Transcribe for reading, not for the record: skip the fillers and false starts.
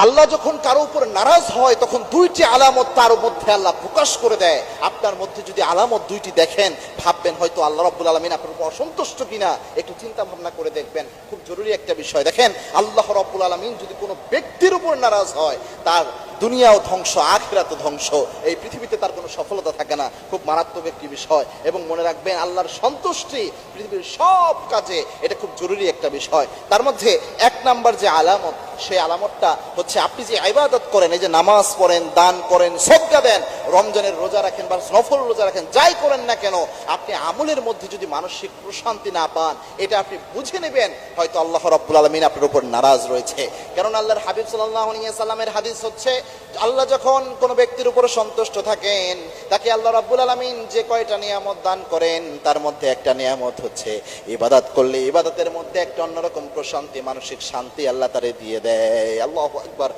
আল্লাহ যখন কারো উপর নারাজ হয় তখন দুইটি আলামত তার মধ্যে আল্লাহ প্রকাশ করে দেয়। আপনার মধ্যে যদি আলামত দুইটি দেখেন, ভাববেন হয়তো আল্লাহ রাব্বুল আলামিন আপনার উপর অসন্তুষ্ট কিনা, একটু চিন্তা ভাবনা করে দেখবেন। খুব জরুরি একটা বিষয়। দেখেন, আল্লাহ রাব্বুল আলামিন যদি কোনো ব্যক্তির উপর নারাজ হয়, তার দুনিয়াও ধ্বংস, আখিরাতও ধ্বংস, এই পৃথিবীতে তার কোনো সফলতা থাকে না। খুব মারাত্মক একটি বিষয়। এবং মনে রাখবেন, আল্লাহর সন্তুষ্টি পৃথিবীর সব কাজে, এটা খুব জরুরি একটা বিষয়। তার মধ্যে এক নাম্বার যে আলামত, সেই আলামতটা হচ্ছে আপনি যে ইবাদত করেন, এই যে নামাজ পড়েন, দান করেন, সাদকা দেন, রমজানের রোজা রাখেন বা নফল রোজা রাখেন, যাই করেন না কেন, আপনি আমলের মধ্যে যদি মানসিক প্রশান্তি না পান, এটা আপনি বুঝে নেবেন হয়তো আল্লাহ রাব্বুল আলামিন আপনার উপর নারাজ রয়েছে। কারণ আল্লাহর হাবিব সাল্লাল্লাহু আলাইহি ওয়াসাল্লামের হাদিস হচ্ছে, আল্লাহ যখন কোনো ব্যক্তির উপর সন্তুষ্ট থাকেন, তাকে আল্লাহ রাব্বুল আলামিন যে কয়টা নিয়ামত দান করেন, তার মধ্যে একটা নিয়ামত হচ্ছে ইবাদত করলে ইবাদতের মধ্যে একটা অন্যরকম প্রশান্তি, মানসিক শান্তি আল্লাহ তারে দিয়ে দেয়। আল্লাহু আকবার।